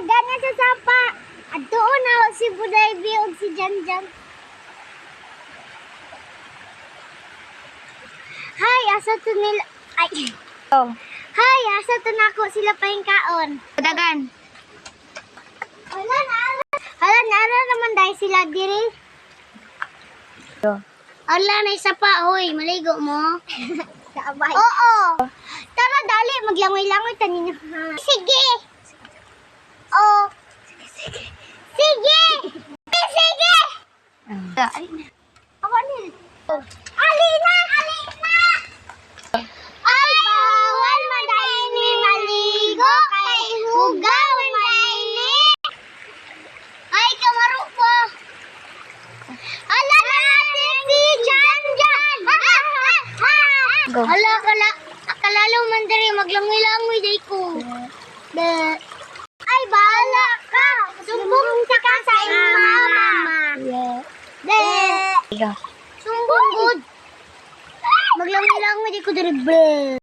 Dagan na sa sapa. At doon na si Buday B o si Janjan. Hi, asa to nila... Ay. Oh. Hi, asa to nako sila pahingkaon. Dagan. Hala na naman dahil sila diri. Ala na isa pa, hoy, maligo mo. Sabay. Oo. Tara, dali, maglangoy-langoy tanin. Sige. Oh. Sige. Sige. Sige. Ay. Ako nil. Alina! Alina! Ay, bawal madaini maligo kay hugaw mainit. Ay, kamaro po. Ala na natin si Janjan. Go. Ala, kalalo man diri maglangoy-langoy day ko. Ay, bahala ka. Sumbong ka sa iyong mama. Go. Sumbong good. Maglangoy-langoy day ko diri.